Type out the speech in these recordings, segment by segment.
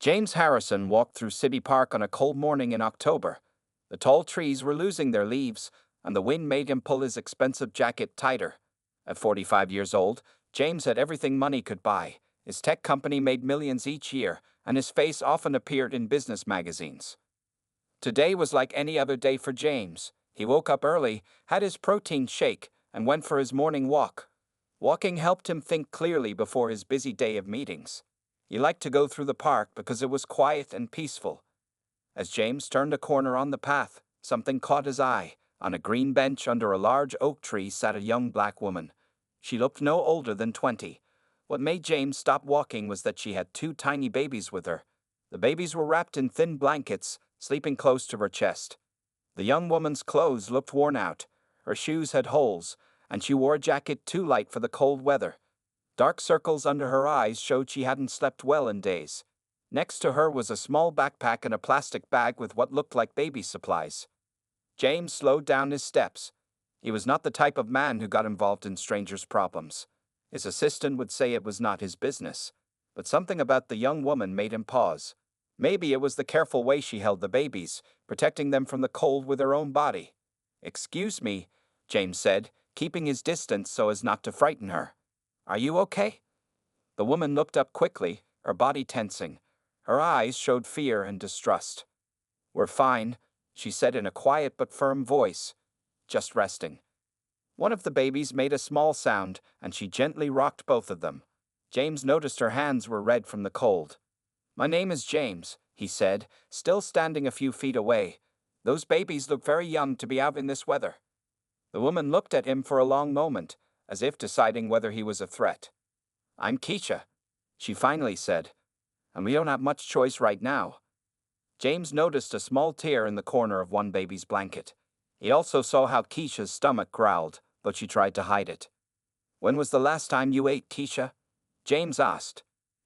James Harrison walked through City Park on a cold morning in October. The tall trees were losing their leaves, and the wind made him pull his expensive jacket tighter. At 45 years old, James had everything money could buy. His tech company made millions each year, and his face often appeared in business magazines. Today was like any other day for James. He woke up early, had his protein shake, and went for his morning walk. Walking helped him think clearly before his busy day of meetings. He liked to go through the park because it was quiet and peaceful. As James turned a corner on the path, something caught his eye. On a green bench under a large oak tree sat a young black woman. She looked no older than 20. What made James stop walking was that she had two tiny babies with her. The babies were wrapped in thin blankets, sleeping close to her chest. The young woman's clothes looked worn out. Her shoes had holes, and she wore a jacket too light for the cold weather. Dark circles under her eyes showed she hadn't slept well in days. Next to her was a small backpack and a plastic bag with what looked like baby supplies. James slowed down his steps. He was not the type of man who got involved in strangers' problems. His assistant would say it was not his business. But something about the young woman made him pause. Maybe it was the careful way she held the babies, protecting them from the cold with her own body. "Excuse me," James said, keeping his distance so as not to frighten her. "Are you okay?" The woman looked up quickly, her body tensing. Her eyes showed fear and distrust. "We're fine," she said in a quiet but firm voice. "Just resting." One of the babies made a small sound, and she gently rocked both of them. James noticed her hands were red from the cold. "My name is James," he said, still standing a few feet away. "Those babies look very young to be out in this weather." The woman looked at him for a long moment, as if deciding whether he was a threat. "I'm Keisha," she finally said, "and we don't have much choice right now." James noticed a small tear in the corner of one baby's blanket. He also saw how Keisha's stomach growled, but she tried to hide it. "When was the last time you ate, Keisha?" James asked.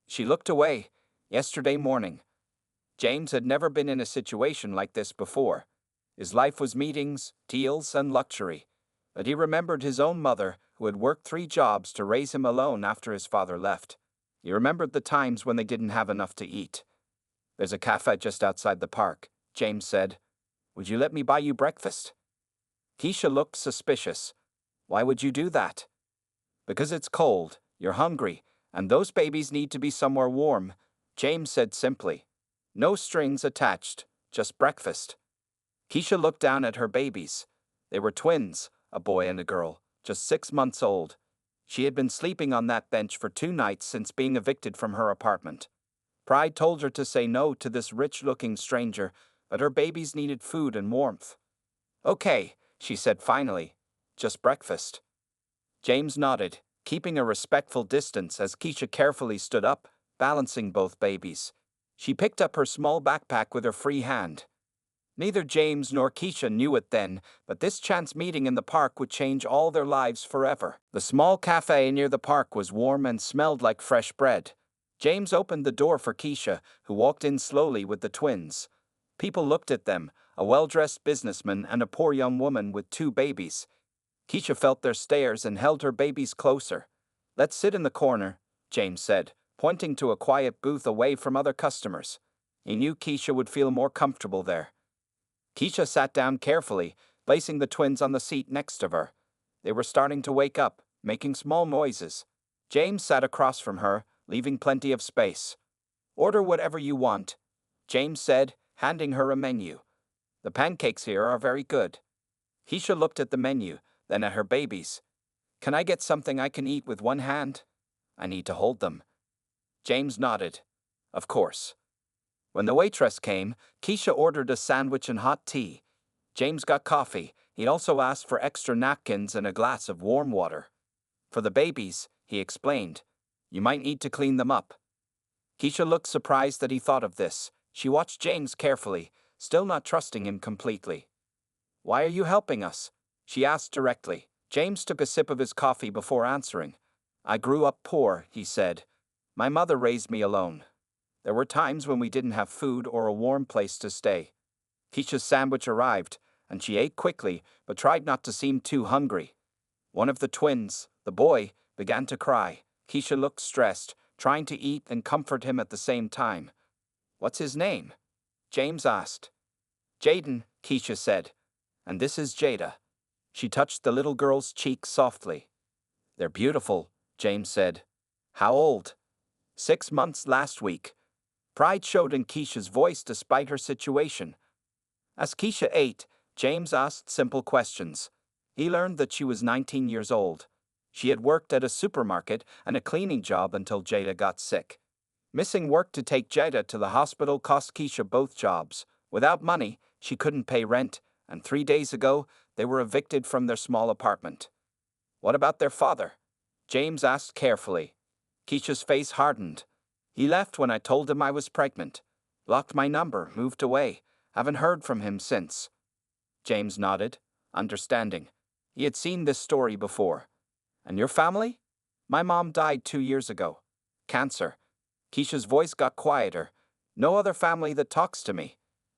She looked away. "Yesterday morning." James had never been in a situation like this before. His life was meetings, deals, and luxury. But he remembered his own mother, who had worked 3 jobs to raise him alone after his father left. He remembered the times when they didn't have enough to eat. "There's a cafe just outside the park," James said. "Would you let me buy you breakfast?" Keisha looked suspicious. "Why would you do that?" "Because it's cold, you're hungry, and those babies need to be somewhere warm," James said simply. "No strings attached, just breakfast." Keisha looked down at her babies. They were twins, a boy and a girl, just 6 months old. She had been sleeping on that bench for 2 nights since being evicted from her apartment. Pride told her to say no to this rich-looking stranger, but her babies needed food and warmth. "Okay," she said finally, "just breakfast." James nodded, keeping a respectful distance as Keisha carefully stood up, balancing both babies. She picked up her small backpack with her free hand. Neither James nor Keisha knew it then, but this chance meeting in the park would change all their lives forever. The small cafe near the park was warm and smelled like fresh bread. James opened the door for Keisha, who walked in slowly with the twins. People looked at them, a well-dressed businessman and a poor young woman with 2 babies. Keisha felt their stares and held her babies closer. "Let's sit in the corner," James said, pointing to a quiet booth away from other customers. He knew Keisha would feel more comfortable there. Keisha sat down carefully, placing the twins on the seat next to her. They were starting to wake up, making small noises. James sat across from her, leaving plenty of space. "Order whatever you want," James said, handing her a menu. "The pancakes here are very good." Keisha looked at the menu, then at her babies. "Can I get something I can eat with one hand? I need to hold them." James nodded. "Of course." When the waitress came, Keisha ordered a sandwich and hot tea. James got coffee. He also asked for extra napkins and a glass of warm water. "For the babies," he explained. "You might need to clean them up." Keisha looked surprised that he thought of this. She watched James carefully, still not trusting him completely. "Why are you helping us?" she asked directly. James took a sip of his coffee before answering. "I grew up poor," he said. "My mother raised me alone. There were times when we didn't have food or a warm place to stay." Keisha's sandwich arrived, and she ate quickly, but tried not to seem too hungry. One of the twins, the boy, began to cry. Keisha looked stressed, trying to eat and comfort him at the same time. What's his name? James asked. Jaden, Keisha said. And this is Jada. She touched the little girl's cheek softly. They're beautiful, James said. How old? 6 months last week. Pride showed in Keisha's voice despite her situation. As Keisha ate, James asked simple questions. He learned that she was 19 years old. She had worked at a supermarket and a cleaning job until Jada got sick. Missing work to take Jada to the hospital cost Keisha both jobs. Without money, she couldn't pay rent, and 3 days ago, they were evicted from their small apartment. What about their father? James asked carefully. Keisha's face hardened. He left when I told him I was pregnant. Blocked my number, moved away. Haven't heard from him since. James nodded, understanding. He had seen this story before. And your family? My mom died 2 years ago. Cancer. Keisha's voice got quieter. No other family that talks to me.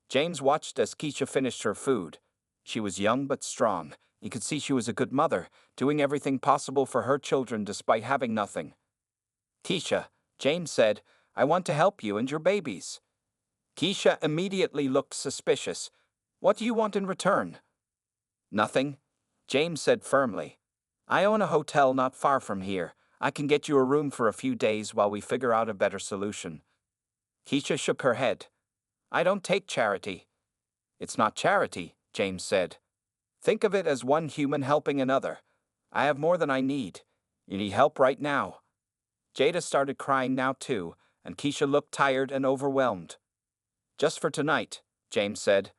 James watched as Keisha finished her food. She was young but strong. He could see she was a good mother, doing everything possible for her children despite having nothing. Keisha, James said, I want to help you and your babies. Keisha immediately looked suspicious. What do you want in return? Nothing, James said firmly. I own a hotel not far from here. I can get you a room for a few days while we figure out a better solution. Keisha shook her head. I don't take charity. It's not charity, James said. Think of it as one human helping another. I have more than I need. You need help right now. Jada started crying now too, and Keisha looked tired and overwhelmed. Just for tonight, James said.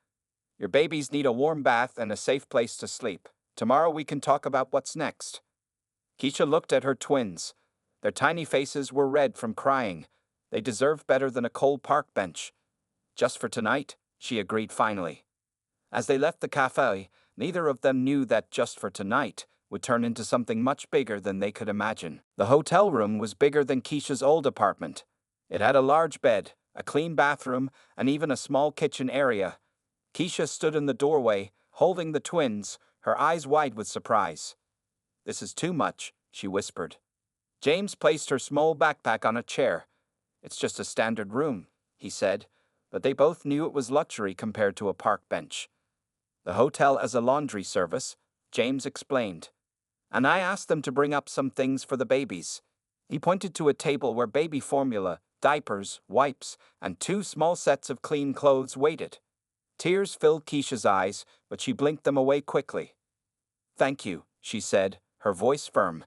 Your babies need a warm bath and a safe place to sleep. Tomorrow we can talk about what's next. Keisha looked at her twins. Their tiny faces were red from crying. They deserved better than a cold park bench. Just for tonight, she agreed finally. As they left the cafe, neither of them knew that just for tonight would turn into something much bigger than they could imagine. The hotel room was bigger than Keisha's old apartment. It had a large bed, a clean bathroom, and even a small kitchen area. Keisha stood in the doorway, holding the twins, her eyes wide with surprise. This is too much, she whispered. James placed her small backpack on a chair. It's just a standard room, he said, but they both knew it was luxury compared to a park bench. The hotel has a laundry service, James explained. And I asked them to bring up some things for the babies. He pointed to a table where baby formula, diapers, wipes, and 2 small sets of clean clothes waited. Tears filled Keisha's eyes, but she blinked them away quickly. Thank you, she said, her voice firm.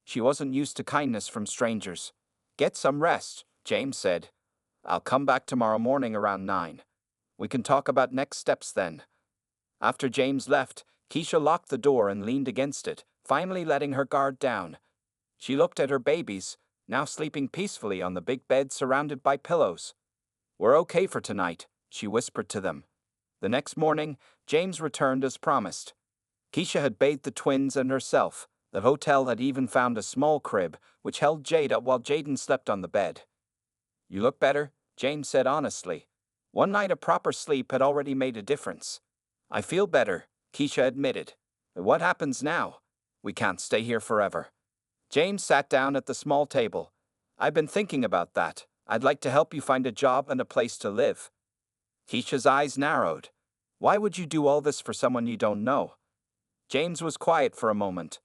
She wasn't used to kindness from strangers. Get some rest, James said. I'll come back tomorrow morning around 9. We can talk about next steps then. After James left, Keisha locked the door and leaned against it, finally letting her guard down. She looked at her babies, now sleeping peacefully on the big bed surrounded by pillows. We're okay for tonight, she whispered to them. The next morning, James returned as promised. Keisha had bathed the twins and herself. The hotel had even found a small crib, which held Jada while Jaden slept on the bed. You look better, James said honestly. One night of proper sleep had already made a difference. I feel better, Keisha admitted. But what happens now? We can't stay here forever. James sat down at the small table. I've been thinking about that. I'd like to help you find a job and a place to live. Keisha's eyes narrowed. Why would you do all this for someone you don't know? James was quiet for a moment.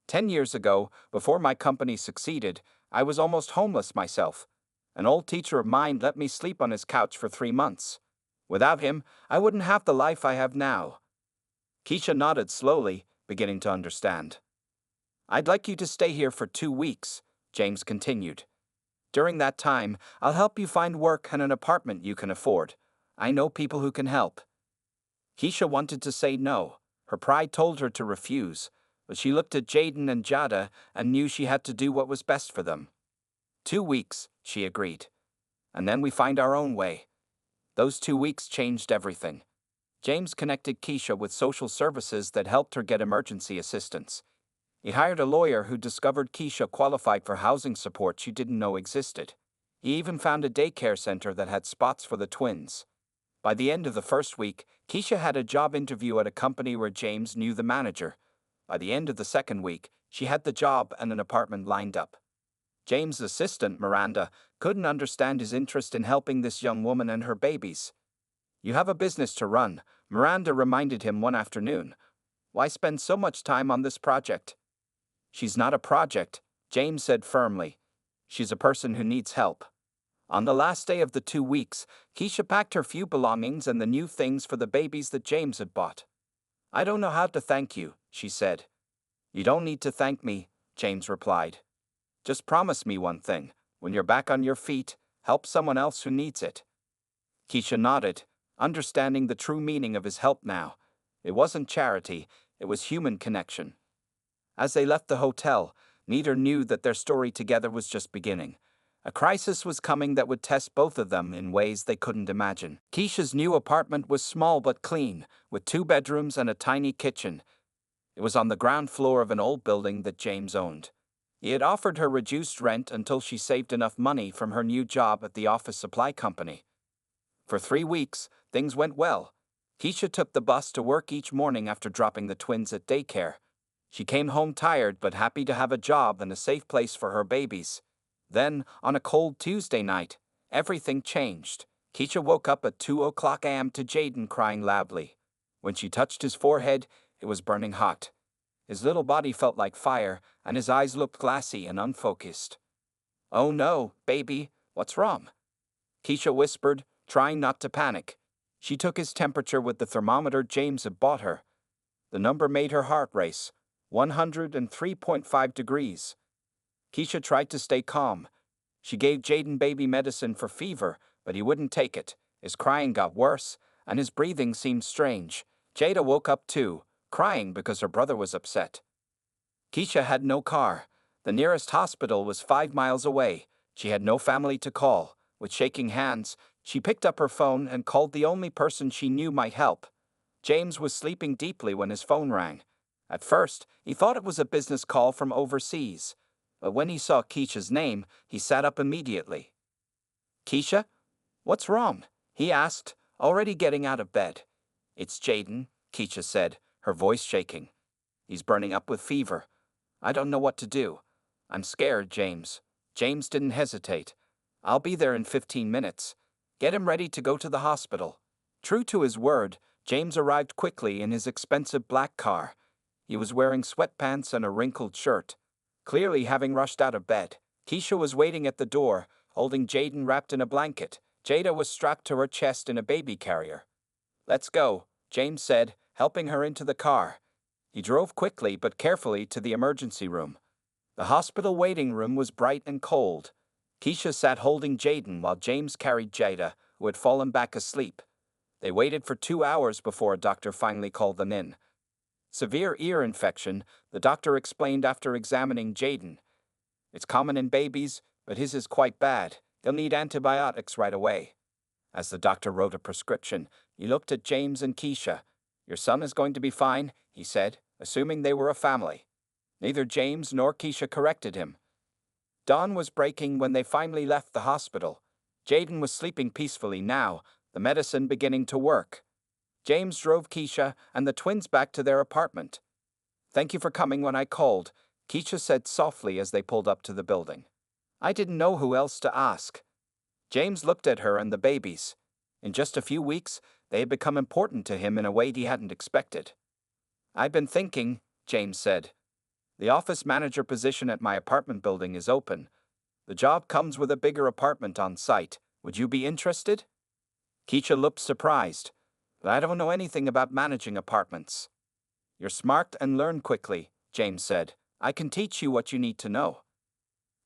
10 years ago, before my company succeeded, I was almost homeless myself. An old teacher of mine let me sleep on his couch for 3 months. Without him, I wouldn't have the life I have now. Keisha nodded slowly, beginning to understand. I'd like you to stay here for 2 weeks, James continued. During that time, I'll help you find work and an apartment you can afford. I know people who can help. Keisha wanted to say no. Her pride told her to refuse, but she looked at Jaden and Jada and knew she had to do what was best for them. 2 weeks, she agreed. And then we find our own way. Those 2 weeks changed everything. James connected Keisha with social services that helped her get emergency assistance. He hired a lawyer who discovered Keisha qualified for housing support she didn't know existed. He even found a daycare center that had spots for the twins. By the end of the first week, Keisha had a job interview at a company where James knew the manager. By the end of the second week, she had the job and an apartment lined up. James' assistant, Miranda, couldn't understand his interest in helping this young woman and her babies. "You have a business to run," Miranda reminded him one afternoon. "Why spend so much time on this project?" "She's not a project," James said firmly. "She's a person who needs help." On the last day of the 2 weeks, Keisha packed her few belongings and the new things for the babies that James had bought. "I don't know how to thank you," she said. "You don't need to thank me," James replied. "Just promise me one thing. When you're back on your feet, help someone else who needs it." Keisha nodded, understanding the true meaning of his help now. It wasn't charity, it was human connection. As they left the hotel, neither knew that their story together was just beginning. A crisis was coming that would test both of them in ways they couldn't imagine. Keisha's new apartment was small but clean, with 2 bedrooms and a tiny kitchen. It was on the ground floor of an old building that James owned. He had offered her reduced rent until she saved enough money from her new job at the office supply company. For 3 weeks, things went well. Keisha took the bus to work each morning after dropping the twins at daycare. She came home tired but happy to have a job and a safe place for her babies. Then, on a cold Tuesday night, everything changed. Keisha woke up at 2:00 a.m. to Jaden crying loudly. When she touched his forehead, it was burning hot. His little body felt like fire, and his eyes looked glassy and unfocused. "Oh no, baby, what's wrong?" Keisha whispered, trying not to panic. She took his temperature with the thermometer James had bought her. The number made her heart race. 103.5 degrees. Keisha tried to stay calm. She gave Jaden baby medicine for fever, but he wouldn't take it. His crying got worse, and his breathing seemed strange. Jada woke up too, crying because her brother was upset. Keisha had no car. The nearest hospital was 5 miles away. She had no family to call. With shaking hands, she picked up her phone and called the only person she knew might help. James was sleeping deeply when his phone rang. At first, he thought it was a business call from overseas, but when he saw Keisha's name, he sat up immediately. "Keisha? What's wrong?" he asked, already getting out of bed. "It's Jaden," Keisha said, her voice shaking. "He's burning up with fever. I don't know what to do. I'm scared, James." James didn't hesitate. "I'll be there in 15 minutes. Get him ready to go to the hospital." True to his word, James arrived quickly in his expensive black car. He was wearing sweatpants and a wrinkled shirt, clearly having rushed out of bed. Keisha was waiting at the door, holding Jaden wrapped in a blanket. Jada was strapped to her chest in a baby carrier. "Let's go," James said, helping her into the car. He drove quickly but carefully to the emergency room. The hospital waiting room was bright and cold. Keisha sat holding Jaden while James carried Jada, who had fallen back asleep. They waited for 2 hours before a doctor finally called them in. "Severe ear infection," the doctor explained after examining Jaden. "It's common in babies, but his is quite bad. He'll need antibiotics right away." As the doctor wrote a prescription, he looked at James and Keisha. "Your son is going to be fine," he said, assuming they were a family. Neither James nor Keisha corrected him. Dawn was breaking when they finally left the hospital. Jaden was sleeping peacefully now, the medicine beginning to work. James drove Keisha and the twins back to their apartment. "Thank you for coming when I called," Keisha said softly as they pulled up to the building. "I didn't know who else to ask." James looked at her and the babies. In just a few weeks, they had become important to him in a way he hadn't expected. "I've been thinking," James said. "The office manager position at my apartment building is open. The job comes with a bigger apartment on site. Would you be interested?" Keisha looked surprised. "But I don't know anything about managing apartments." "You're smart and learn quickly," James said. "I can teach you what you need to know."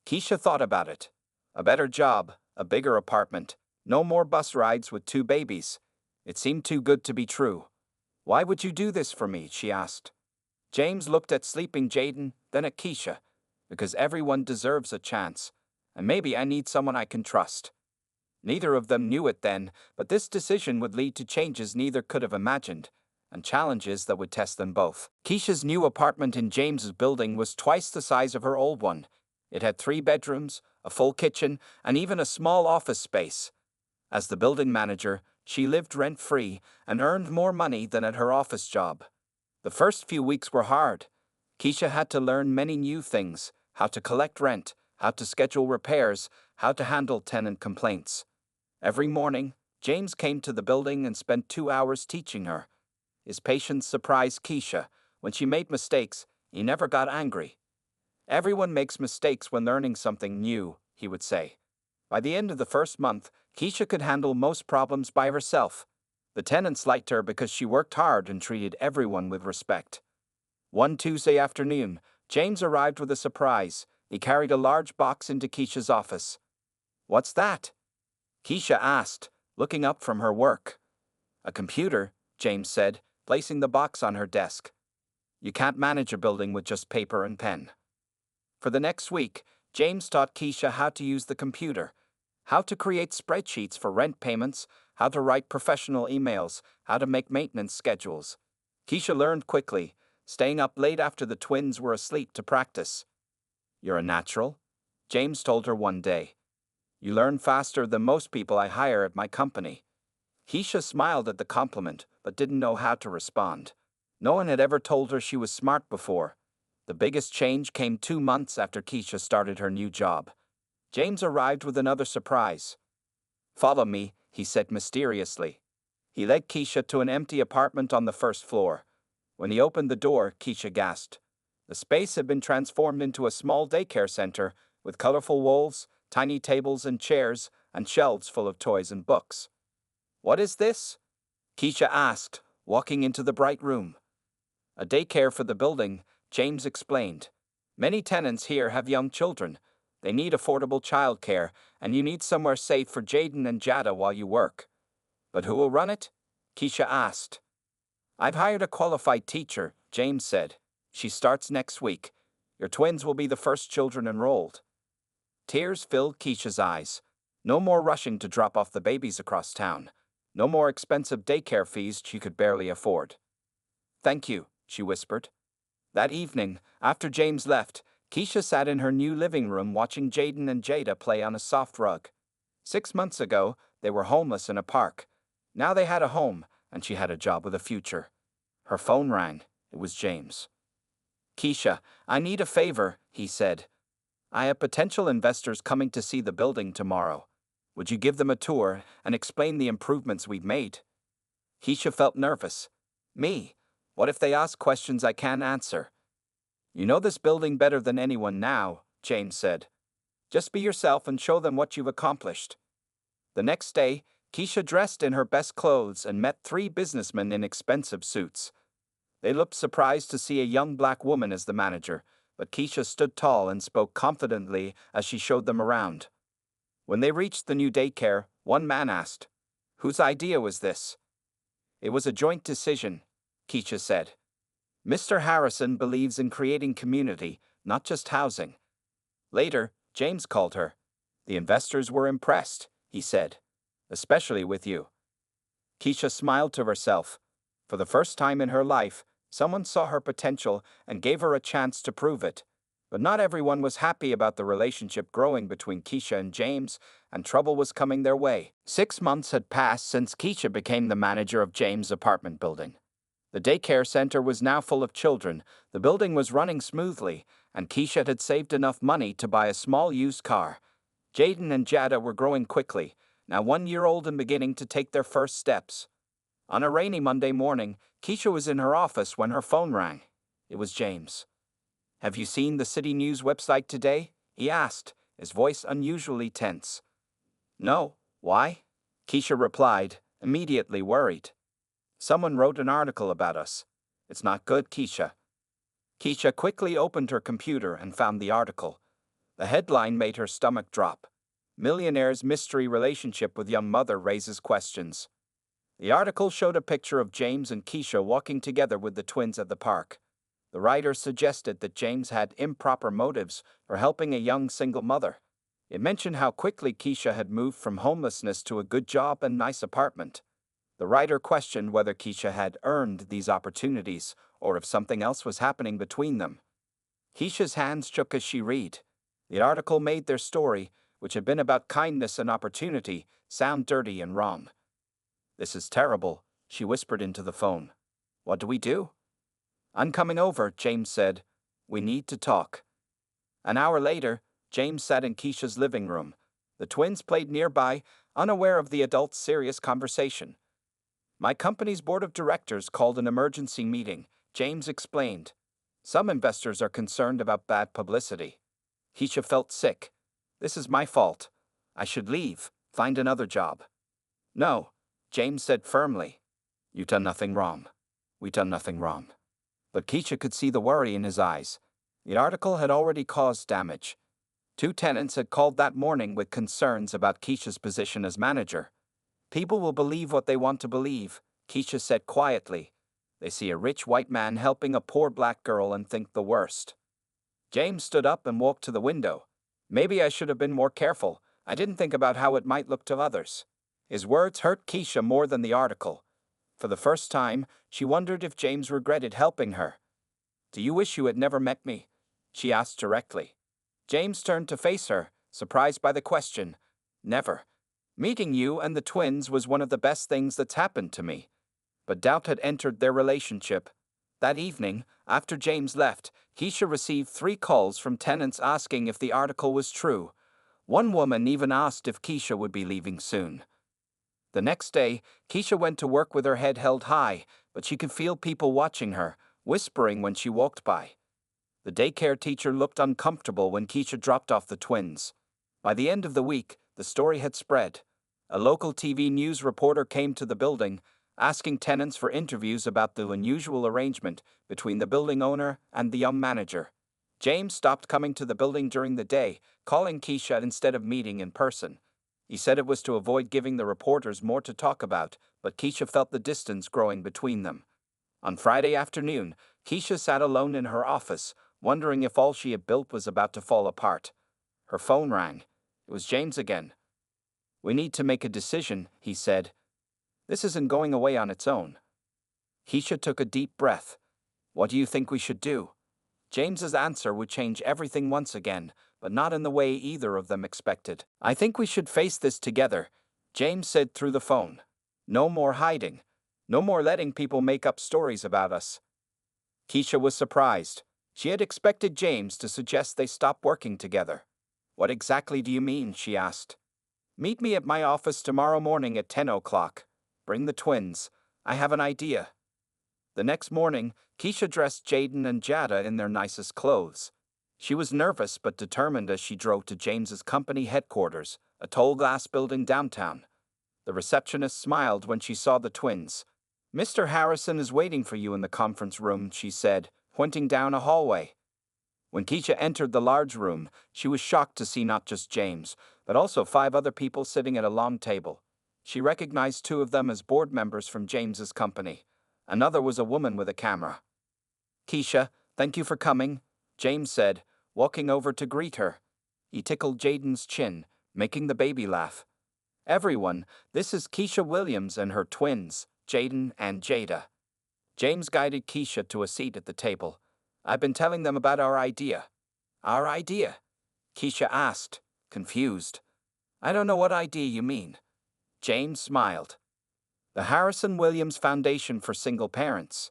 Keisha thought about it. A better job, a bigger apartment, no more bus rides with 2 babies. It seemed too good to be true. "Why would you do this for me?" she asked. James looked at sleeping Jaden, then at Keisha. "Because everyone deserves a chance, and maybe I need someone I can trust." Neither of them knew it then, but this decision would lead to changes neither could have imagined, and challenges that would test them both. Keisha's new apartment in James's building was twice the size of her old one. It had 3 bedrooms, a full kitchen, and even a small office space. As the building manager, she lived rent-free and earned more money than at her office job. The first few weeks were hard. Keisha had to learn many new things: how to collect rent, how to schedule repairs, how to handle tenant complaints. Every morning, James came to the building and spent 2 hours teaching her. His patience surprised Keisha. When she made mistakes, he never got angry. "Everyone makes mistakes when learning something new," he would say. By the end of the first month, Keisha could handle most problems by herself. The tenants liked her because she worked hard and treated everyone with respect. One Tuesday afternoon, James arrived with a surprise. He carried a large box into Keisha's office. "What's that?" Keisha asked, looking up from her work. "A computer," James said, placing the box on her desk. "You can't manage a building with just paper and pen." For the next week, James taught Keisha how to use the computer, how to create spreadsheets for rent payments, how to write professional emails, how to make maintenance schedules. Keisha learned quickly, staying up late after the twins were asleep to practice. "You're a natural," James told her one day. "You learn faster than most people I hire at my company." Keisha smiled at the compliment, but didn't know how to respond. No one had ever told her she was smart before. The biggest change came 2 months after Keisha started her new job. James arrived with another surprise. "Follow me," he said mysteriously. He led Keisha to an empty apartment on the first floor. When he opened the door, Keisha gasped. The space had been transformed into a small daycare center with colorful walls, tiny tables and chairs, and shelves full of toys and books. "What is this?" Keisha asked, walking into the bright room. "A daycare for the building," James explained. "Many tenants here have young children. They need affordable childcare, and you need somewhere safe for Jaden and Jada while you work." "But who will run it?" Keisha asked. "I've hired a qualified teacher," James said. "She starts next week. Your twins will be the first children enrolled." Tears filled Keisha's eyes. No more rushing to drop off the babies across town. No more expensive daycare fees she could barely afford. "Thank you," she whispered. That evening, after James left, Keisha sat in her new living room watching Jaden and Jada play on a soft rug. 6 months ago, they were homeless in a park. Now they had a home, and she had a job with a future. Her phone rang. It was James. "Keisha, I need a favor," he said. "I have potential investors coming to see the building tomorrow. Would you give them a tour and explain the improvements we've made?" Keisha felt nervous. "Me? What if they ask questions I can't answer?" "You know this building better than anyone now," James said. "Just be yourself and show them what you've accomplished." The next day, Keisha dressed in her best clothes and met 3 businessmen in expensive suits. They looked surprised to see a young black woman as the manager, but Keisha stood tall and spoke confidently as she showed them around. When they reached the new daycare, one man asked, "Whose idea was this?" "It was a joint decision," Keisha said. "Mr. Harrison believes in creating community, not just housing." Later, James called her. "The investors were impressed," he said, "especially with you." Keisha smiled to herself. For the first time in her life, someone saw her potential and gave her a chance to prove it. But not everyone was happy about the relationship growing between Keisha and James, and trouble was coming their way. 6 months had passed since Keisha became the manager of James' apartment building. The daycare center was now full of children, the building was running smoothly, and Keisha had saved enough money to buy a small used car. Jaden and Jada were growing quickly, now 1 year old and beginning to take their first steps. On a rainy Monday morning, Keisha was in her office when her phone rang. It was James. "Have you seen the City News website today?" he asked, his voice unusually tense. "No, why?" Keisha replied, immediately worried. "Someone wrote an article about us. It's not good, Keisha." Keisha quickly opened her computer and found the article. The headline made her stomach drop. "Millionaire's mystery relationship with young mother raises questions." The article showed a picture of James and Keisha walking together with the twins at the park. The writer suggested that James had improper motives for helping a young single mother. It mentioned how quickly Keisha had moved from homelessness to a good job and nice apartment. The writer questioned whether Keisha had earned these opportunities or if something else was happening between them. Keisha's hands shook as she read. The article made their story, which had been about kindness and opportunity, sound dirty and wrong. "This is terrible," she whispered into the phone. "What do we do?" "I'm coming over," James said. "We need to talk." An hour later, James sat in Keisha's living room. The twins played nearby, unaware of the adults' serious conversation. My company's board of directors called an emergency meeting, James explained. Some investors are concerned about bad publicity. Keisha felt sick. This is my fault. I should leave, find another job. No, James said firmly. You done nothing wrong. We done nothing wrong. But Keisha could see the worry in his eyes. The article had already caused damage. 2 tenants had called that morning with concerns about Keisha's position as manager. People will believe what they want to believe, Keisha said quietly. They see a rich white man helping a poor black girl and think the worst. James stood up and walked to the window. Maybe I should have been more careful. I didn't think about how it might look to others. His words hurt Keisha more than the article. For the first time, she wondered if James regretted helping her. Do you wish you had never met me? She asked directly. James turned to face her, surprised by the question. Never. Meeting you and the twins was one of the best things that's happened to me. But doubt had entered their relationship. That evening, after James left, Keisha received 3 calls from tenants asking if the article was true. One woman even asked if Keisha would be leaving soon. The next day, Keisha went to work with her head held high, but she could feel people watching her, whispering when she walked by. The daycare teacher looked uncomfortable when Keisha dropped off the twins. By the end of the week, the story had spread. A local TV news reporter came to the building, asking tenants for interviews about the unusual arrangement between the building owner and the young manager. James stopped coming to the building during the day, calling Keisha instead of meeting in person. He said it was to avoid giving the reporters more to talk about, but Keisha felt the distance growing between them. On Friday afternoon, Keisha sat alone in her office, wondering if all she had built was about to fall apart. Her phone rang. It was James again. We need to make a decision, he said. This isn't going away on its own. Keisha took a deep breath. What do you think we should do? James's answer would change everything once again, but not in the way either of them expected. I think we should face this together, James said through the phone. No more hiding. No more letting people make up stories about us. Keisha was surprised. She had expected James to suggest they stop working together. What exactly do you mean? She asked. Meet me at my office tomorrow morning at 10 o'clock. Bring the twins. I have an idea. The next morning, Keisha dressed Jaden and Jada in their nicest clothes. She was nervous but determined as she drove to James's company headquarters, a tall glass building downtown. The receptionist smiled when she saw the twins. Mr. Harrison is waiting for you in the conference room, she said, pointing down a hallway. When Keisha entered the large room, she was shocked to see not just James, but also 5 other people sitting at a long table. She recognized 2 of them as board members from James's company. Another was a woman with a camera. Keisha, thank you for coming, James said, walking over to greet her. He tickled Jaden's chin, making the baby laugh. Everyone, this is Keisha Williams and her twins, Jaden and Jada. James guided Keisha to a seat at the table. I've been telling them about our idea. Our idea? Keisha asked, confused. I don't know what idea you mean. James smiled. The Harrison Williams Foundation for Single Parents.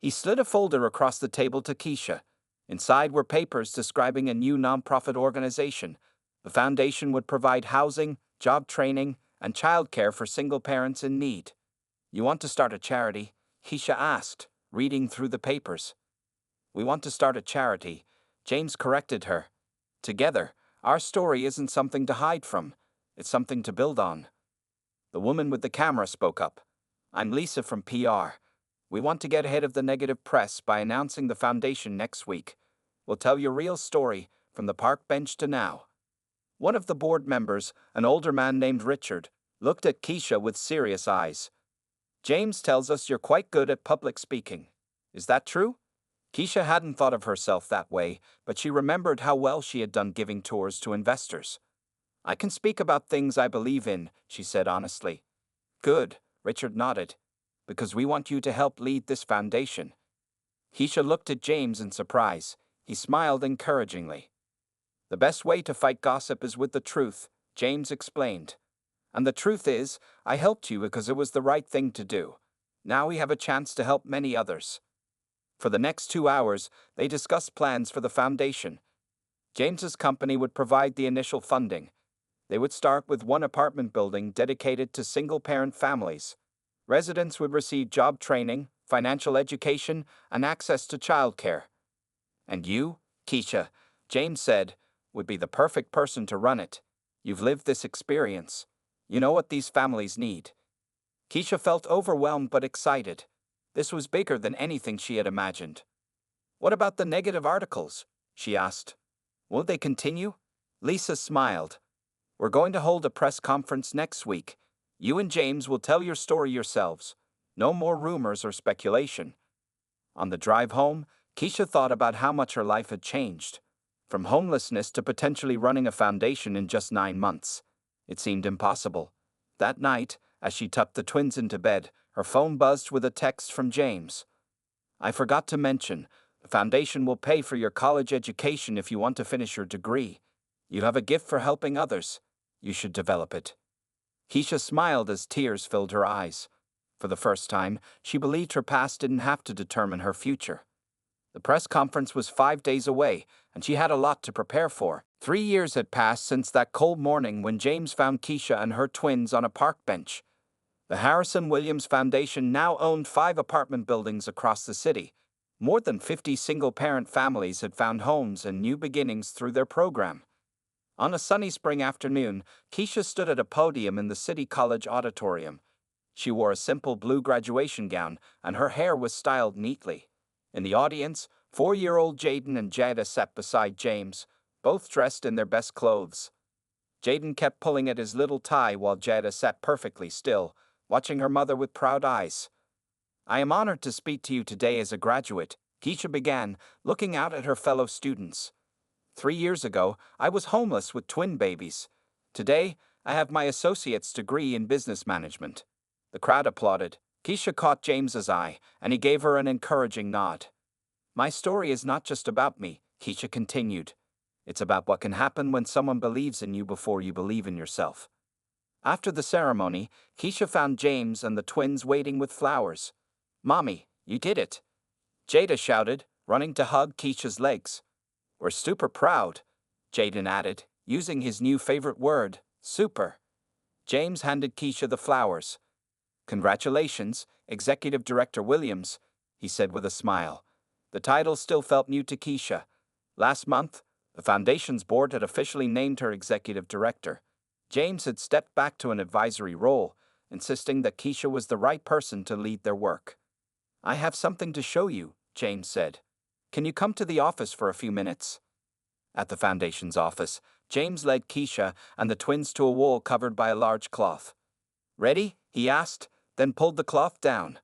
He slid a folder across the table to Keisha. Inside were papers describing a new nonprofit organization. The foundation would provide housing, job training, and childcare for single parents in need. You want to start a charity? Keisha asked, reading through the papers. We want to start a charity, James corrected her. Together, our story isn't something to hide from. It's something to build on. The woman with the camera spoke up. I'm Lisa from PR. We want to get ahead of the negative press by announcing the foundation next week. We'll tell your real story, from the park bench to now. One of the board members, an older man named Richard, looked at Keisha with serious eyes. James tells us you're quite good at public speaking. Is that true? Keisha hadn't thought of herself that way, but she remembered how well she had done giving tours to investors. I can speak about things I believe in, she said honestly. Good, Richard nodded. Because we want you to help lead this foundation. Keisha looked at James in surprise. He smiled encouragingly. The best way to fight gossip is with the truth, James explained. And the truth is, I helped you because it was the right thing to do. Now we have a chance to help many others. For the next 2 hours, they discussed plans for the foundation. James's company would provide the initial funding. They would start with one apartment building dedicated to single-parent families. Residents would receive job training, financial education, and access to childcare. And you, Keisha, James said, would be the perfect person to run it. You've lived this experience. You know what these families need. Keisha felt overwhelmed but excited. This was bigger than anything she had imagined. What about the negative articles? She asked. Will they continue? Lisa smiled. We're going to hold a press conference next week. You and James will tell your story yourselves. No more rumors or speculation. On the drive home, Keisha thought about how much her life had changed. From homelessness to potentially running a foundation in just 9 months. It seemed impossible. That night, as she tucked the twins into bed, her phone buzzed with a text from James. I forgot to mention, the foundation will pay for your college education if you want to finish your degree. You have a gift for helping others. You should develop it. Keisha smiled as tears filled her eyes. For the first time, she believed her past didn't have to determine her future. The press conference was 5 days away, and she had a lot to prepare for. 3 years had passed since that cold morning when James found Keisha and her twins on a park bench. The Harrison Williams Foundation now owned 5 apartment buildings across the city. More than 50 single-parent families had found homes and new beginnings through their program. On a sunny spring afternoon, Keisha stood at a podium in the City College auditorium. She wore a simple blue graduation gown, and her hair was styled neatly. In the audience, 4-year-old Jaden and Jada sat beside James, both dressed in their best clothes. Jaden kept pulling at his little tie while Jada sat perfectly still, watching her mother with proud eyes. I am honored to speak to you today as a graduate, Keisha began, looking out at her fellow students. 3 years ago, I was homeless with twin babies. Today, I have my associate's degree in business management. The crowd applauded. Keisha caught James's eye, and he gave her an encouraging nod. My story is not just about me, Keisha continued. It's about what can happen when someone believes in you before you believe in yourself. After the ceremony, Keisha found James and the twins waiting with flowers. Mommy, you did it! Jada shouted, running to hug Keisha's legs. We're super proud, Jaden added, using his new favorite word, super. James handed Keisha the flowers. Congratulations, Executive Director Williams, he said with a smile. The title still felt new to Keisha. Last month, the Foundation's board had officially named her Executive Director. James had stepped back to an advisory role, insisting that Keisha was the right person to lead their work. I have something to show you, James said. Can you come to the office for a few minutes? At the Foundation's office, James led Keisha and the twins to a wall covered by a large cloth. Ready? He asked, then pulled the cloth down.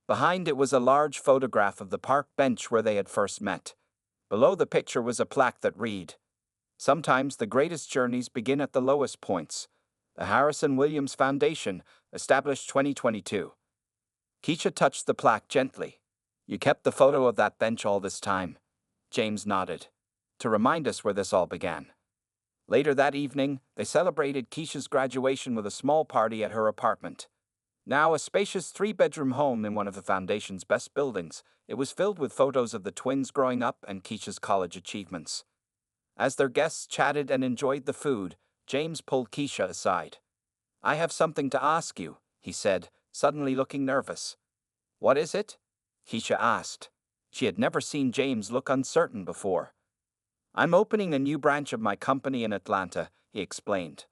Behind it was a large photograph of the park bench where they had first met. Below the picture was a plaque that read, Sometimes the greatest journeys begin at the lowest points. The Harrison Williams Foundation, established 2022. Keisha touched the plaque gently. You kept the photo of that bench all this time. James nodded. To remind us where this all began. Later that evening, they celebrated Keisha's graduation with a small party at her apartment. Now a spacious 3-bedroom home in one of the Foundation's best buildings, it was filled with photos of the twins growing up and Keisha's college achievements. As their guests chatted and enjoyed the food, James pulled Keisha aside. I have something to ask you, he said, suddenly looking nervous. What is it? Keisha asked. She had never seen James look uncertain before. I'm opening a new branch of my company in Atlanta, he explained.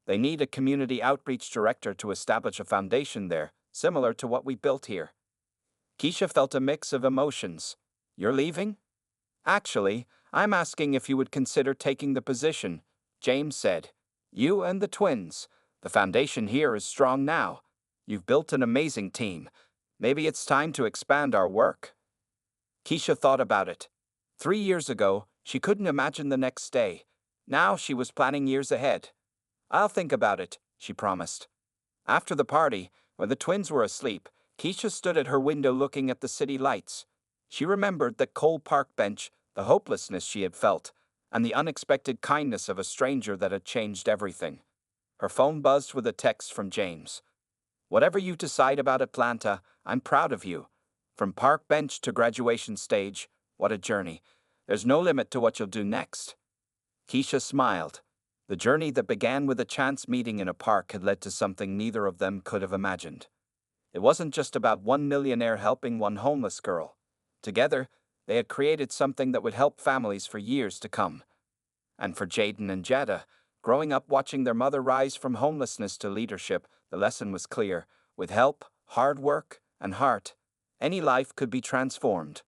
They need a community outreach director to establish a foundation there, similar to what we built here. Keisha felt a mix of emotions. You're leaving? Actually, I'm asking if you would consider taking the position, James said. You and the twins. The foundation here is strong now. You've built an amazing team. Maybe it's time to expand our work. Keisha thought about it. 3 years ago, she couldn't imagine the next day. Now she was planning years ahead. I'll think about it, she promised. After the party, when the twins were asleep, Keisha stood at her window looking at the city lights. She remembered that cold park bench, the hopelessness she had felt, and the unexpected kindness of a stranger that had changed everything. Her phone buzzed with a text from James. Whatever you decide about Atlanta, I'm proud of you. From park bench to graduation stage, what a journey. There's no limit to what you'll do next. Keisha smiled. The journey that began with a chance meeting in a park had led to something neither of them could have imagined. It wasn't just about one millionaire helping one homeless girl. Together, they had created something that would help families for years to come. And for Jaden and Jada, growing up watching their mother rise from homelessness to leadership, the lesson was clear. With help, hard work, and heart, any life could be transformed.